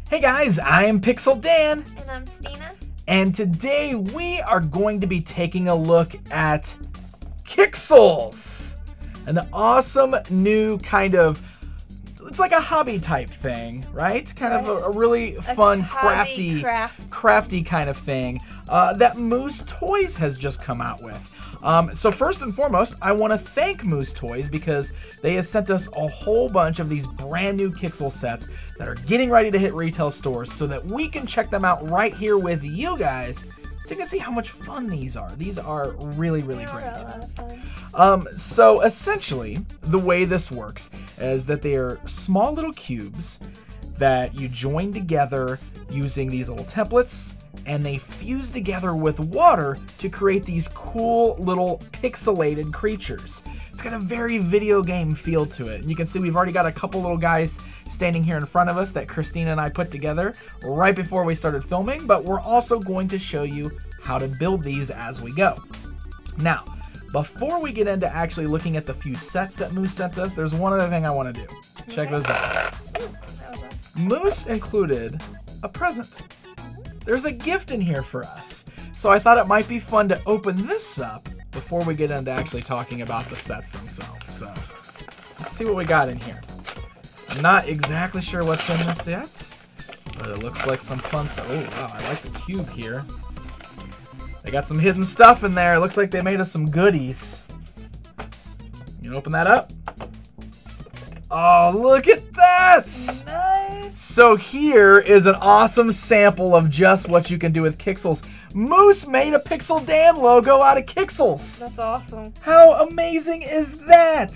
Hey guys, I am Pixel Dan. And I'm Stina. And today we are going to be taking a look at Qixels. An awesome new kind of, it's like a hobby type thing, right? Kind of a really fun, crafty kind of thing that Moose Toys has just come out with. So first and foremost, I want to thank Moose Toys because they have sent us a whole bunch of these brand new Qixel sets that are getting ready to hit retail stores so that we can check them out right here with you guys so you can see how much fun these are. These are really, really great. A lot of fun. So essentially, the way this works is that they are small little cubes that you join together using these little templates, and they fuse together with water to create these cool little pixelated creatures. It's got a very video game feel to it. And you can see we've already got a couple little guys standing here in front of us that Christina and I put together right before we started filming, but we're also going to show you how to build these as we go. Now, before we get into actually looking at the few sets that Moose sent us, there's one other thing I want to do. Check this out. Moose included a present. There's a gift in here for us. So I thought it might be fun to open this up before we get into actually talking about the sets themselves. So let's see what we got in here. I'm not exactly sure what's in this yet, but it looks like some fun stuff. Oh wow, I like the cube here. They got some hidden stuff in there. It looks like they made us some goodies. You can open that up. Oh, look at that! Nice. So here is an awesome sample of just what you can do with Qixels. Moose made a Pixel Dan logo out of Qixels. That's awesome. How amazing is that?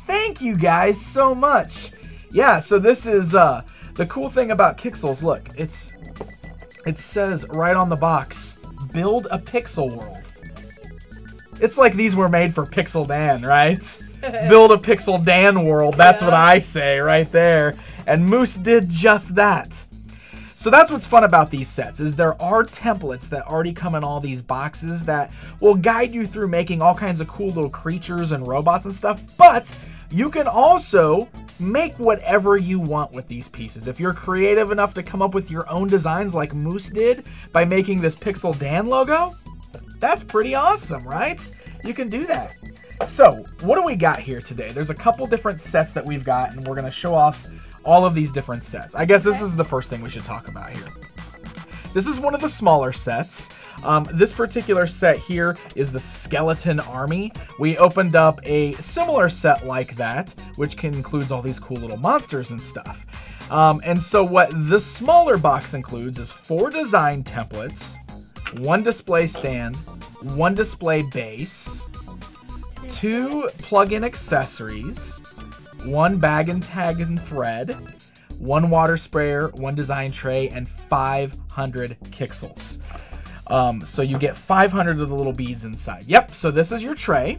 Thank you guys so much. Yeah, so this is the cool thing about Qixels. Look, it says right on the box, build a pixel world. It's like these were made for Pixel Dan, right? Build a Pixel Dan world. That's what I say right there. And Moose did just that. So that's what's fun about these sets, is there are templates that already come in all these boxes that will guide you through making all kinds of cool little creatures and robots and stuff, but you can also make whatever you want with these pieces. If you're creative enough to come up with your own designs like Moose did by making this Pixel Dan logo, that's pretty awesome, right? You can do that. So, what do we got here today? There's a couple different sets that we've got, and we're going to show off all of these different sets. I guess this is the first thing we should talk about here. This is one of the smaller sets. This particular set here is the Skeleton Army. We opened up a similar set like that, which includes all these cool little monsters and stuff. And so what this smaller box includes is 4 design templates, 1 display stand, 1 display base, 2 plug-in accessories, 1 bag and tag and thread, 1 water sprayer, 1 design tray, and 500 Qixels. So you get 500 of the little beads inside. Yep, so this is your tray.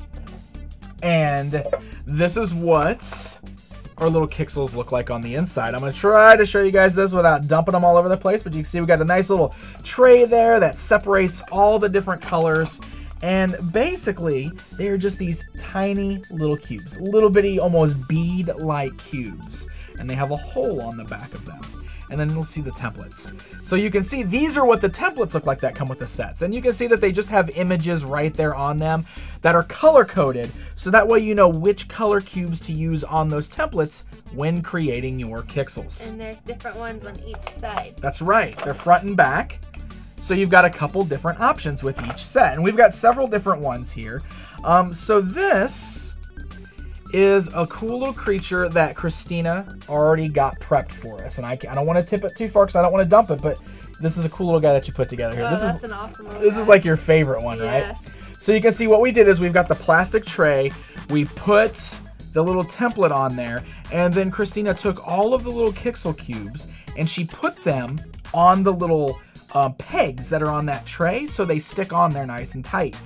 And this is what our little Qixels look like on the inside. I'm going to try to show you guys this without dumping them all over the place, but you can see we got a nice little tray there that separates all the different colors. And basically, they're just these tiny little cubes, little bitty, almost bead-like cubes. And they have a hole on the back of them. And then you'll see the templates. So you can see these are what the templates look like that come with the sets. And you can see that they just have images right there on them that are color-coded, so that way you know which color cubes to use on those templates when creating your Qixels. And there's different ones on each side. That's right. They're front and back. So you've got a couple different options with each set. And we've got several different ones here. So this is a cool little creature that Christina already got prepped for us. And I don't want to tip it too far because I don't want to dump it, but this is a cool little guy that you put together here. Oh, this is an awesome little This guy. is like your favorite one, right? So you can see what we did is we've got the plastic tray. We put the little template on there. And then Christina took all of the little Qixel cubes and she put them on the little pegs that are on that tray, so they stick on there nice and tight.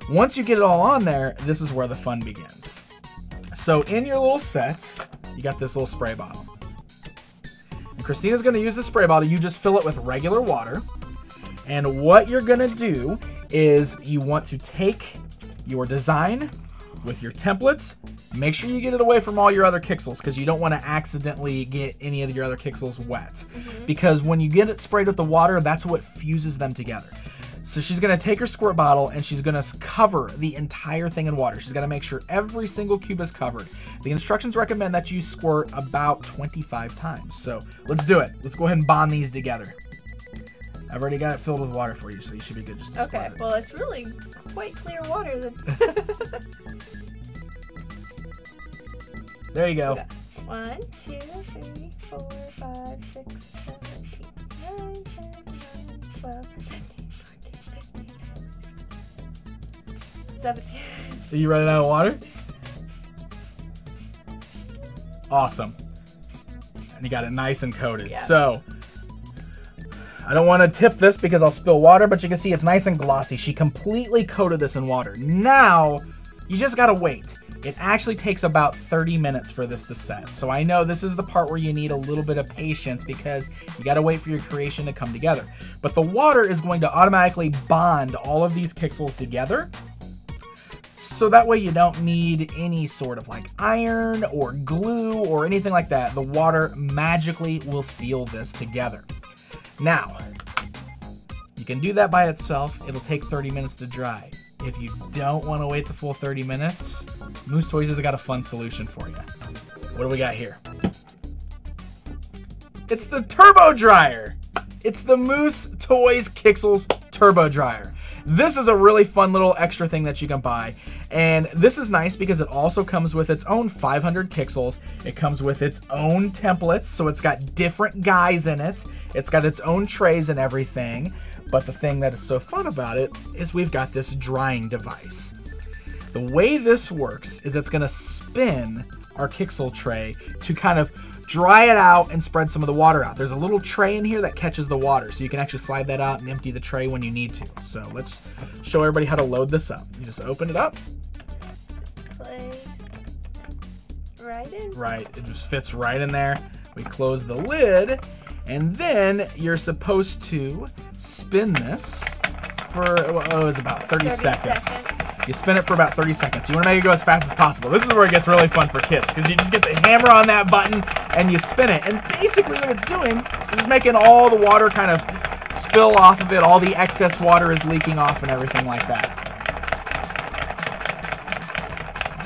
Once you get it all on there, this is where the fun begins. So in your little sets, you got this little spray bottle. And Christina's going to use the spray bottle. You just fill it with regular water. And what you're going to do is you want to take your design with your templates, Make sure you get it away from all your other Qixels because you don't want to accidentally get any of your other Qixels wet. Because when you get it sprayed with the water, that's what fuses them together. So she's going to take her squirt bottle and she's going to cover the entire thing in water. She's going to make sure every single cube is covered. The instructions recommend that you squirt about 25 times. So let's do it. Let's go ahead and bond these together. I've already got it filled with water for you, so you should be good just to Okay, well, it's really quite clear water. There you go. Okay. 1, 2, 3, 4, 5, 6, 7, 8, 9, 10, 11, 12, 13, 14, 15, 17. Are you running out of water? Awesome. And you got it nice and coated. Yeah. So, I don't want to tip this because I'll spill water, but you can see it's nice and glossy. She completely coated this in water. Now, you just got to wait. It actually takes about 30 minutes for this to set. So I know this is the part where you need a little bit of patience because you got to wait for your creation to come together. But the water is going to automatically bond all of these Qixels together. So that way you don't need any sort of like iron or glue or anything like that. The water magically will seal this together. Now, you can do that by itself. It'll take 30 minutes to dry. If you don't want to wait the full 30 minutes, Moose Toys has got a fun solution for you. What do we got here? It's the Turbo Dryer. It's the Moose Toys Qixels Turbo Dryer. This is a really fun little extra thing that you can buy. And this is nice because it also comes with its own 500 Qixels. It comes with its own templates, so it's got different guys in it. It's got its own trays and everything. But the thing that is so fun about it is we've got this drying device. The way this works is it's going to spin our Qixel tray to kind of dry it out and spread some of the water out. There's a little tray in here that catches the water, so you can actually slide that out and empty the tray when you need to. So let's show everybody how to load this up. You just open it up. Play right in. Right, it just fits right in there. We close the lid, and then you're supposed to spin this for, it was about 30 seconds. You spin it for about 30 seconds. You want to make it go as fast as possible. This is where it gets really fun for kids because you just get to hammer on that button and you spin it. And basically what it's doing is making all the water kind of spill off of it. All the excess water is leaking off and everything like that.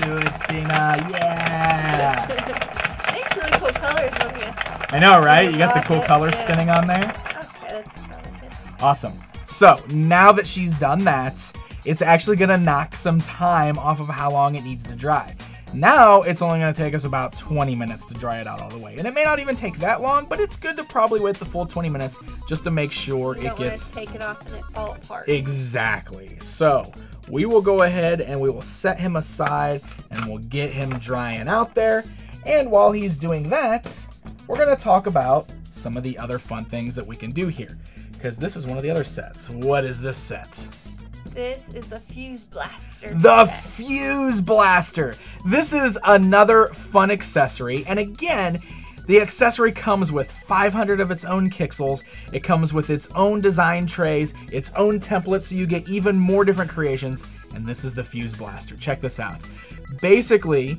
Do it, Stina. Yeah. Thanks, really cool colors on here. I know, right? You got the cool colors spinning on there. Okay, that's probably good. Awesome. So now that she's done that, it's actually going to knock some time off of how long it needs to dry. Now it's only going to take us about 20 minutes to dry it out all the way. And it may not even take that long, but it's good to probably wait the full 20 minutes just to make sure it gets... take it off and it fall apart. Exactly. So we will go ahead and we will set him aside and we'll get him drying out there. And while he's doing that, we're going to talk about some of the other fun things that we can do here. Because this is one of the other sets. What is this set? This is the Fuse Blaster. The Fuse Blaster. This is another fun accessory. And again, the accessory comes with 500 of its own Qixels. It comes with its own design trays, its own templates, so you get even more different creations. And this is the Fuse Blaster. Check this out. Basically,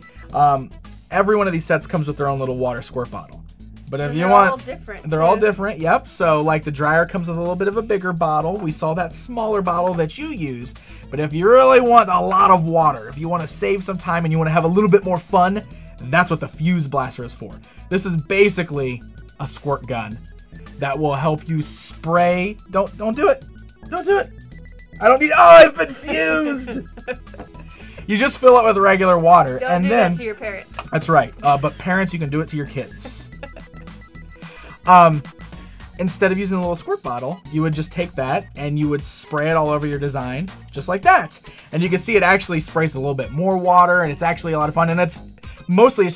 every one of these sets comes with their own little water squirt bottle. But if you want, they're all different. Yep. So like the dryer comes with a little bit of a bigger bottle. We saw that smaller bottle that you used. But if you really want a lot of water, if you want to save some time and you want to have a little bit more fun, that's what the Fuse Blaster is for. This is basically a squirt gun that will help you spray. Don't do it. Don't do it. I don't need. Oh, I've been fused. You just fill it with regular water, Don't do that to your parents. That's right. But parents, you can do it to your kids. Instead of using a little squirt bottle, you would just take that and you would spray it all over your design, just like that. And you can see it actually sprays a little bit more water, and it's actually a lot of fun. And it's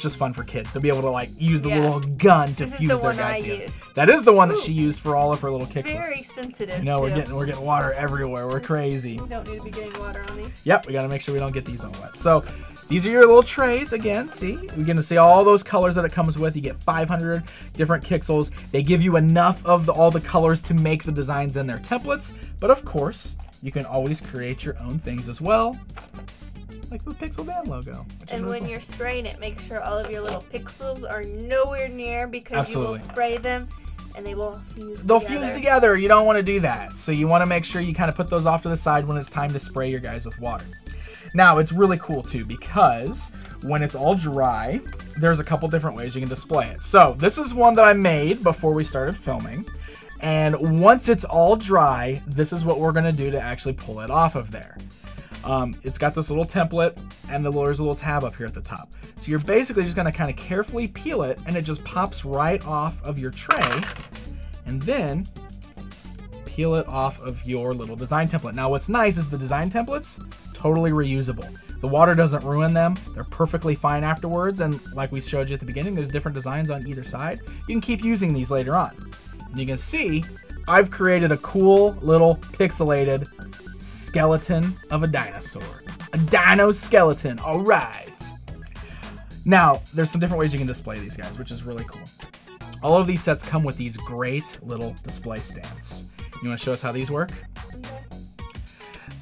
just fun for kids to be able to like use the little gun to fuse their guys together. That is the one that she used for all of her little Qixels. Very sensitive. No, we're getting water everywhere. We're crazy. We don't need to be getting water on these. Yep, we got to make sure we don't get these all wet. So these are your little trays. Again, see, we're going to see all those colors that it comes with. You get 500 different Qixels. They give you enough of all the colors to make the designs in their templates. But of course, you can always create your own things as well. like the Pixel Dan logo. And when you're spraying it, make sure all of your little pixels are nowhere near, because Absolutely. you will spray them and they will fuse They'll together. fuse together. You don't want to do that. So you want to make sure you kind of put those off to the side when it's time to spray your guys with water. Now, it's really cool too, because when it's all dry, there's a couple different ways you can display it. So this is one that I made before we started filming. And once it's all dry, this is what we're going to do to actually pull it off of there. It's got this little template, and there's a little tab up here at the top. So you're basically just going to kind of carefully peel it, and it just pops right off of your tray, and then peel it off of your little design template. Now what's nice is the design templates, totally reusable. The water doesn't ruin them. They're perfectly fine afterwards, and like we showed you at the beginning, there's different designs on either side. You can keep using these later on. And you can see I've created a cool little pixelated skeleton of a dinosaur. A dino skeleton, all right. Now, there's some different ways you can display these guys, which is really cool. All of these sets come with these great little display stands. You want to show us how these work?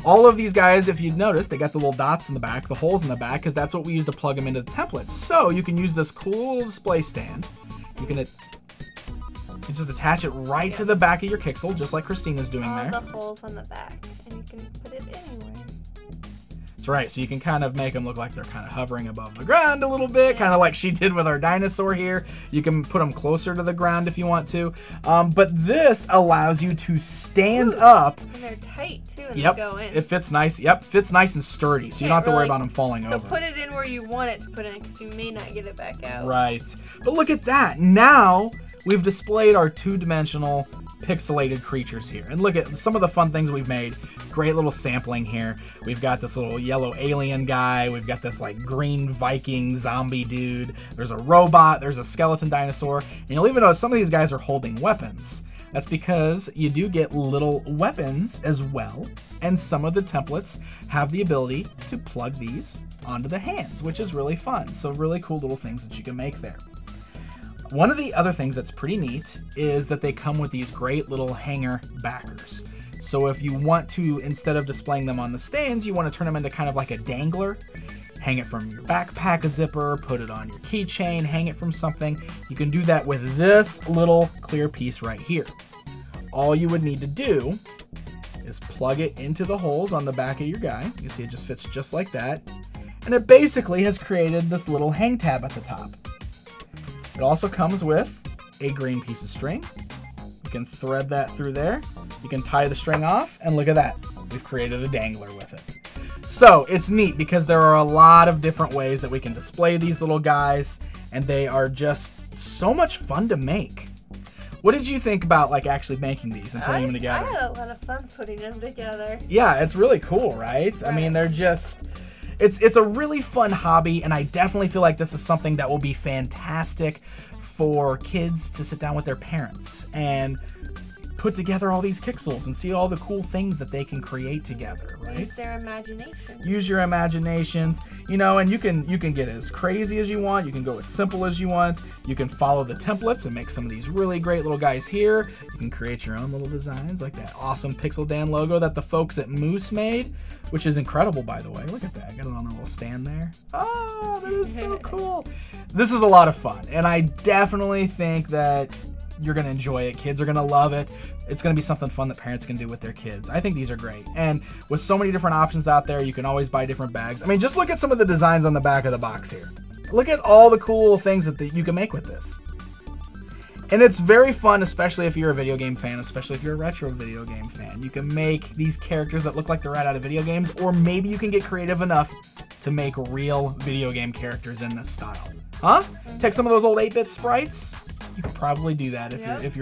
All of these guys, if you'd noticed, they got the little dots in the back, the holes in the back, because that's what we use to plug them into the templates. So you can use this cool little display stand. You can just attach it right to the back of your Qixel, just like Christina's doing there. All the holes on the back, and you can put it anywhere. That's right, so you can kind of make them look like they're kind of hovering above the ground a little bit, kind of like she did with our dinosaur here. You can put them closer to the ground if you want to. But this allows you to stand up. And they're tight too when Yep, they go in. it fits nice. Yep, fits nice and sturdy, so you don't have to worry about them falling over. So put it in where you want it to put it in, because you may not get it back out. Right, but look at that. Now we've displayed our two-dimensional pixelated creatures here. And look at some of the fun things we've made. Great little sampling here. We've got this little yellow alien guy. We've got this like green Viking zombie dude. There's a robot. There's a skeleton dinosaur. And you'll even notice some of these guys are holding weapons. That's because you do get little weapons as well. And some of the templates have the ability to plug these onto the hands, which is really fun. So really cool little things that you can make there. One of the other things that's pretty neat is that they come with these great little hanger backers. So if you want to, instead of displaying them on the stands, you want to turn them into kind of like a dangler. Hang it from your backpack, a zipper, put it on your keychain, hang it from something. You can do that with this little clear piece right here. All you would need to do is plug it into the holes on the back of your guy. You can see it just fits just like that. And it basically has created this little hang tab at the top. It also comes with a green piece of string. You can thread that through there. You can tie the string off, and look at that. We've created a dangler with it. So it's neat because there are a lot of different ways that we can display these little guys, and they are just so much fun to make. What did you think about like actually making these and putting them together? I had a lot of fun putting them together. Yeah, it's really cool, right? I mean, they're just... It's a really fun hobby, and I definitely feel like this is something that will be fantastic for kids to sit down with their parents and put together all these Qixels and see all the cool things that they can create together, right? Use their imagination. Use your imaginations, you know, and you can get as crazy as you want. You can go as simple as you want. You can follow the templates and make some of these really great little guys here. You can create your own little designs like that awesome Pixel Dan logo that the folks at Moose made, which is incredible, by the way. Look at that. I got it on a little stand there. Oh, that is so cool. This is a lot of fun, and I definitely think that you're going to enjoy it. Kids are going to love it. It's going to be something fun that parents can do with their kids. I think these are great. And with so many different options out there, you can always buy different bags. I mean, just look at some of the designs on the back of the box here. Look at all the cool things that you can make with this. And it's very fun, especially if you're a video game fan, especially if you're a retro video game fan. You can make these characters that look like they're right out of video games, or maybe you can get creative enough to make real video game characters in this style. Huh? Take some of those old 8-bit sprites. You could probably do that if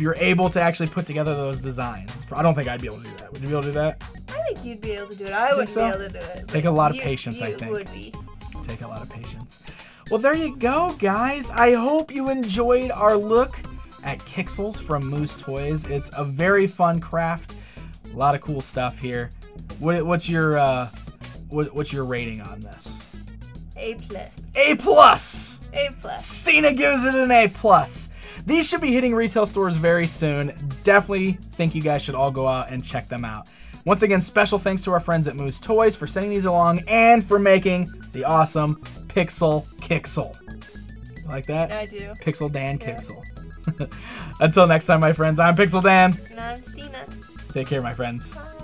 you're able to actually put together those designs. I don't think I'd be able to do that. Would you be able to do that? I think you'd be able to do it. I wouldn't be able to do it. Take a lot of patience, I think. You would be. Take a lot of patience. Well, there you go, guys. I hope you enjoyed our look at Qixels from Moose Toys. It's a very fun craft. A lot of cool stuff here. What's your rating on this? A+. A+. A+. Stina gives it an A+. These should be hitting retail stores very soon. Definitely think you guys should all go out and check them out. Once again, special thanks to our friends at Moose Toys for sending these along and for making the awesome Pixel Qixel. You like that? I do. Pixel Dan Qixel. Until next time, my friends, I'm Pixel Dan. And I'm Stina. Take care, my friends. Bye.